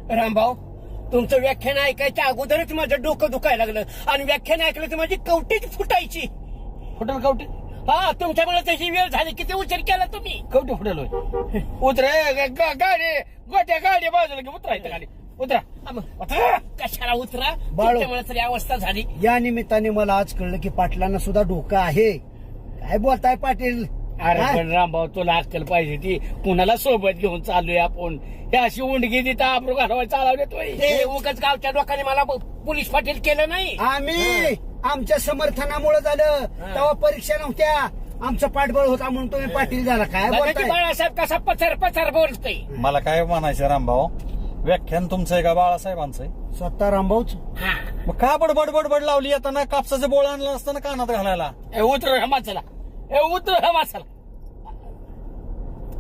रामभाऊ, तुमचं व्याख्यान ऐकायच्या अगोदरच माझं डोकं दुखायला लागलं आणि व्याख्यान ऐकलं तर माझी कवटीच फुटायची. फुटल कवटी? हा, तुमच्यामुळे तशी वेळ झाली. किती उशीर केला तुम्ही? कवटी फुटल होय? उतरे गाडी गोट्या गाडी बाजूला घे, उतरा इथं खाली उतरा. कशाला उतरा, बाळू. तुमच्यामुळे तरी अवस्था झाली. या निमित्ताने मला आज कळलं की पाटलांना सुद्धा डोकं आहे. काय बोलताय पाटील? अरे हा? पण रामभाऊ, तुला अक्कल पाहिजे ती. कुणाला सोबत घेऊन चाललोय आपण? हे अशी उंडगी देता आबरू घालवाय चालवले तो. ते उगाच गावच्या लोकांनी मला पोलीस पाटील केलं नाही. आम्ही आमच्या समर्थनामुळे झालं. तेव्हा परीक्षा नव्हत्या, आमचं पाठबळ होता म्हणून तुम्ही पाटील झाला. काय बघा की बोलताय? बाळासाहेब कसा पथर पथर बोलतोय. मला काय म्हणायचं रामभाऊ, व्याख्यान तुमचं आहे का बाळासाहेबांचं आहे? स्वतः रामभाऊच. हा, मग का बडबड बडबड लावली आता? ना कापसाचं बोळ आणलं असतं ना कानात घालायला. ए उतर ह्या माणसाला, ए उतर ह्या माणसाला.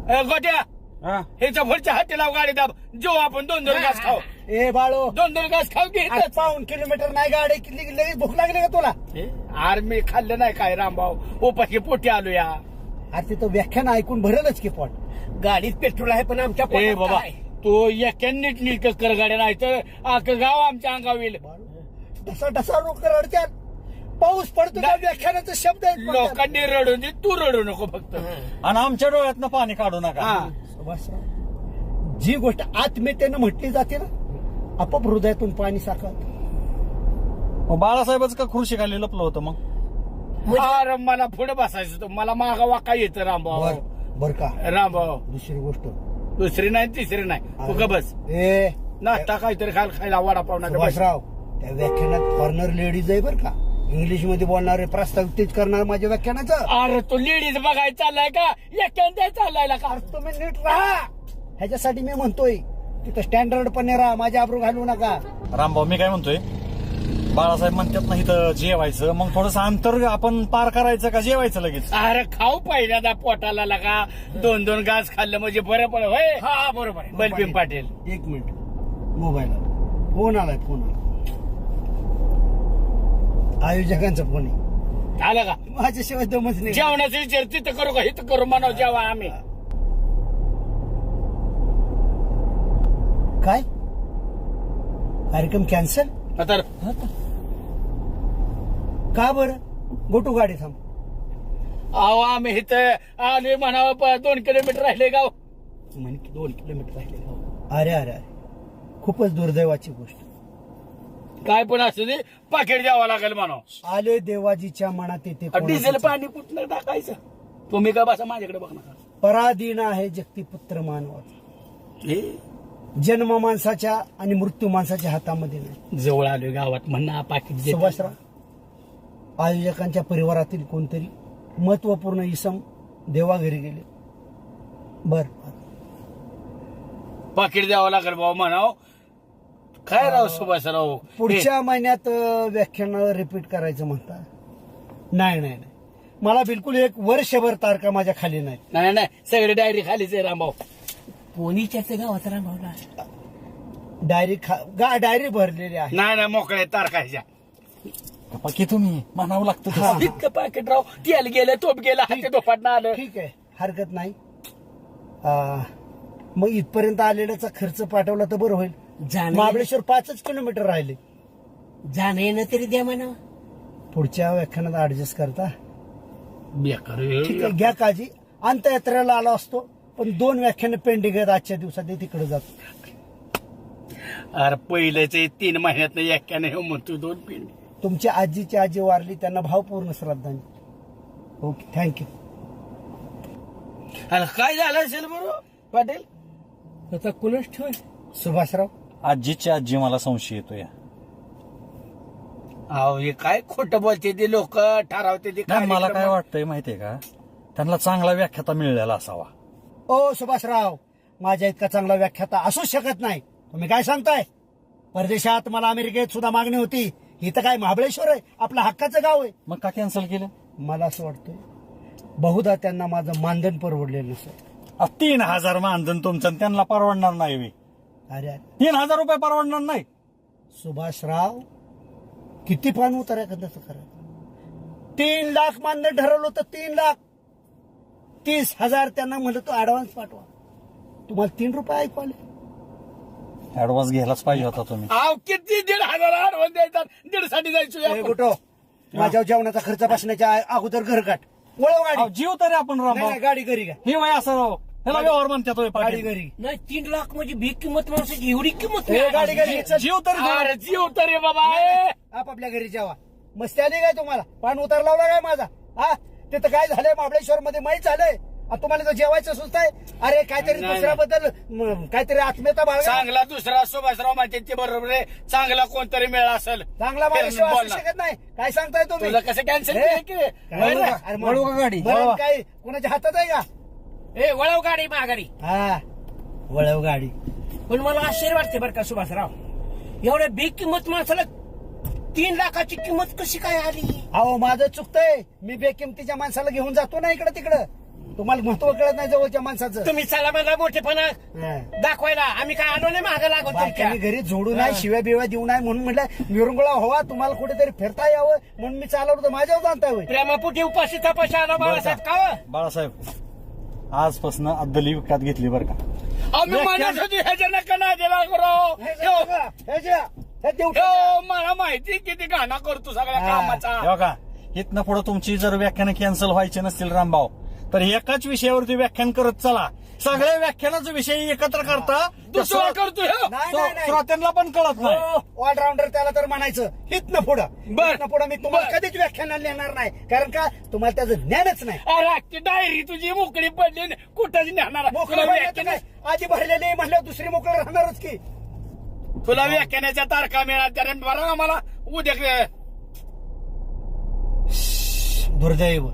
ए गोट्या, हा? ह्याच्या पुढच्या हाती लाव गाडी दाब. जो आपण 2-2 घास खाऊ. ए बाळो, 2-2 घास खाऊ की आज 1.5 किलोमीटर नाही गाडी किती लगेच भूक लागली का तुला? आर्मी खाल्लं नाही काय रामभाऊ? उपाशी पोटी आलो या. अरे तिथं व्याख्यान ऐकून भरेलच की पोट. गाडीत पेट्रोल आहे पण आमच्या ए पोटात बाबा, काय? तो एका नीट कर गाड्या, नाही तर अख्खं गाव आमच्या अंगावर येईल. ढसा ढसा रोक रडत्यात. पाऊस पडतो का व्याख्यानाचा शब्द आहेत पण त्यात. लोकांनी रडू दे, तू रडू नको फक्त. आणि आमच्या डोळ्यातनं पाणी काढू नका. हा. सुभाषराव, जी गोष्ट आत्मीयतेनं म्हटली जाते ना, आपोआप हृदयातून पाणी साकारत. मग बाळासाहेबच का खुर्शी खाली लपलं होतं मग? अरे मला पुढे बसायचं होतं, मला मागा वाका येतं रामभाऊ. बर का, रामभाऊ, दुसरी गोष्ट दुसरी नाही तिसरी नाही, तू का बस. ए नाश्ता काहीतरी खायला वडापाव नाही तर बस. सुभाषराव, त्या व्याख्यानात फॉरनर लेडीज आहे बर का, इंग्लिश मध्ये बोलणारे, प्रस्तावित तेच करणार माझ्या व्याख्यानाचं. अरे तो लेडीज बघायला चाललाय का? एखाद्या चाललाय का? अरे तुम्ही नीट राहा, ह्याच्यासाठी मी म्हणतोय तिथं स्टँडर्डपणे राहा, माझ्या आबरू घालू नका. रामभाऊ, मी काय म्हणतोय, बाळासाहेब म्हणतात ना इथं जेवायचं, मग थोडंसं अंतर आपण पार करायचं का जेवायचं लगेच? अरे खाऊ पहिल्यांदा पोटाला लगा. 2-2 घास खाल्लं म्हणजे बरं पड. होय, हा, बरोबर आहे. बलबीम पाटील. एक मिनिट, मोबाईल फोन आलाय, फोन आला, आयोजकांचा फोन आहे. आलं का? माझ्याशिवाय दमच नाही. जेवणाचं विचार तिथं करू का इथं करू? म्हणाव जेवा आम्ही. काय कार्यक्रम कॅन्सल? तर का बरं? गोटू गाडी थांब. अहो आम्ही इथं आलोय म्हणावं, 2 किलोमीटर राहिले गाव. म्हणे की 2 किलोमीटर राहिले. अरे अरे अरे, खूपच दुर्दैवाची गोष्ट. काय पण असू दे, पाकिट द्यावं लागेल म्हणाव. आले देवाजीच्या मनात येते डिझेल कोणाचं. पाणी कुठलं टाकायचं? तुम्ही का बसा माझ्याकडे बघ नका. पराधीन आहे जगतीपुत्र मानवाचा. जन्म माणसाच्या आणि मृत्यू माणसाच्या हातामध्ये नाही. जवळ आलोय गावात म्हणा पाकिट दे. सुभाषराव, आयोजकांच्या परिवारातील कोणतरी महत्वपूर्ण इसम देवाघरी गेले. बर, पाकिट द्यावं लागेल भाऊ म्हणाव. काय राव सुभाषराव, पुढच्या महिन्यात व्याख्यान रिपीट करायचं म्हणता. नाही नाही नाही, मला बिलकुल 1 वर्षभर तारखा माझ्या खाली नाही. नाही नाही, सगळे डायरी खालीच आहे रामभाऊ. कोणीच्याच गावात रामभाऊला डायरी भरलेली आहे. नाही नाही, मोकळे तारखायच्या. बाकी तुम्ही म्हणावं लागतं हा. तसं. इतकं पाकिट राव, तेल गेलं, तोप गेलं, हाती दोफाटणं आलं. ठीक आहे, हरकत नाही. मग इथपर्यंत आलेल्याचा खर्च पाठवला तर बरं होईल. महाबळेश्वर 5 किलोमीटर राहिले. जाणं येणं तरी द्या म्हणा. पुढच्या व्याख्यानात ऍडजस्ट करता. बेकार ठीक आहे, घ्या काळजी. अंत्ययात्रेला आलो असतो, पण 2 व्याख्यानं पेंडिंग आहेत आजच्या दिवसात, ते तिकडे जातो. अरे पहिलेच 3 महिन्यात एक्क्याने हे म्हणतो 2 पिंड. तुमच्या आजीची आजी वारली, त्यांना भावपूर्ण श्रद्धांजली. Okay, thank you. अरे काय झालं असेल बरोबर पाटील? त्याचा कुलच ठेव. सुभाषराव, आजीची आजी मला संशय येतोय. अहो हे काय खोटं बोलते ते लोक, ठरवते ते. नाही, मला काय वाटतंय माहितीये का, त्यांना चांगला व्याख्याता मिळालेला असावा. ओ सुभाषराव, माझ्या इतका चांगला व्याख्याता असूच शकत नाही. तुम्ही काय सांगताय? परदेशात मला अमेरिकेत सुद्धा मागणी होती. इथं काय महाबळेश्वर आहे, आपलं हक्काचं गाव आहे. मग का कॅन्सल केलं? मला असं वाटतंय बहुधा त्यांना माझं मानधन परवडलेलं नसेल. 3,000 मानधन तुमचं आणि त्यांना परवडणार नाही बे. अरे 3,000 रुपये परवडणार नाही. सुभाषराव, किती पान उतारा कसं करा. 3 लाख मानधन ठरवलं होतं. 3 लाख 30,000 त्यांना म्हणलं तो ऍडव्हान्स पाठवा. तुम्हाला 3 रुपये ऐकू आले. ऍडव्हान्स घ्यायलाच पाहिजे होता तुम्ही. अहो किती 1,500 ऍडव्हान्स द्यायचा, 1.5साठी जायचो ए, आपण. गुटो माझ्या जेवणाचा खर्च बसण्याच्या अगोदर घर काढ. वळव गाडी. अहो, जीव तरी आपण नाही, रामभाऊ. नाही, गाडी घरी घ्या. हे वय असं राव, ह्याला व्यवहार म्हणतात होय गाडी पाटील. घरी. नाही 3 लाख म्हणजे भीक किंमत माणसाची एवढी किंमत ए, नाही. गाडी घरी. चल. जीव तरी द्या. अरे जीव तर रे बाबा ए. आपापल्या घरी जेवा. मस्ती आली काय तुम्हाला? पान उतार लावला काय माझा? हा तिथं काय झालंय महाबळेश्वर मध्ये माहीत झालंय. आता तुम्हाला तर जेवायचं सुचत आहे. अरे काहीतरी नाही, दुसऱ्याबद्दल काहीतरी आत्मीयता बाळगा. चांगला दुसरा सुभाषराव म्हणते ते बरोबर आहे. चांगला कोणतरी मेळ असेल चांगला माझ्याशिवाय असू बोलणार. शकत नाही. काय सांगताय तुम्ही? तुला कसं कॅन्सल ए, केलं की वळवू का? अरे, वळवू का गाडी? बरं, वळवा. काय कुणाच्या हातात आहे का? ए वळव गाडी माघारी. हा वळव गाडी. पण मला आश्चर्य वाटते बरं का सुभाषराव, एवढ्या भीक किंमत माणसाला 3 लाखाची किंमत कशी काय आली? अहो माझं चुकतंय. मी बेकिमतीच्या माणसाला घेऊन जातो ना इकडं तिकडं. तुम्हाला महत्व कळत नाही जवळच्या माणसाचं. तुम्ही चला मला मोठेपणा हा. दाखवायला. आम्ही काय आलो नाही मागं लागत तुमच्या. बायकांनी घरी जोडू नाही, शिव्या बिव्या देऊ नाही म्हणून म्हटलं विरंगुळा व्हावा, तुम्हाला कुठेतरी फिरता यावं म्हणून मी चालवलं होतं. माझ्यावर जाणता होय. प्रेमापोटी उपाशी तपाशी आला बाळासाहेब का हो? बाळासाहेब आजपासून अद्दली विकत घेतली बरं का. आम्ही म्हणत होती ह्याच्या नका ना दिला करो. हे देऊ हो, मला माहिती किती घाणा करतो सगळ्या हा. कामाचा. हे बघा इथनं पुढे तुमची जर व्याख्यानं कॅन्सल व्हायची नसतील रामभाऊ, तर एकाच विषयावरती व्याख्यान करत चला. सगळ्या व्याख्यानाचा विषय एकत्र करता दुसरा करतोय हो. नाही, नाही, नाही. श्रोत्यांना पण कळत नाही. ऑलराऊंडर त्याला तर म्हणायचं. हितनं पुढं बर. हितनं पुढं मी तुम्हाला बर. कधीच व्याख्यानाला नेणार नाही. कारण का तुम्हाला त्याचं ज्ञानच नाही. अरे ती डायरी तुझी मोकळी पडली न कुठंच नेणार. मोकळं व्हायचं काय? आधी भरलेली म्हणल्यावर दुसरी मोकळं राहणारच की. तुला व्याख्यानाच्या तारखा मिळाल्या तर बरं आम्हाला उद्या दुर्दैव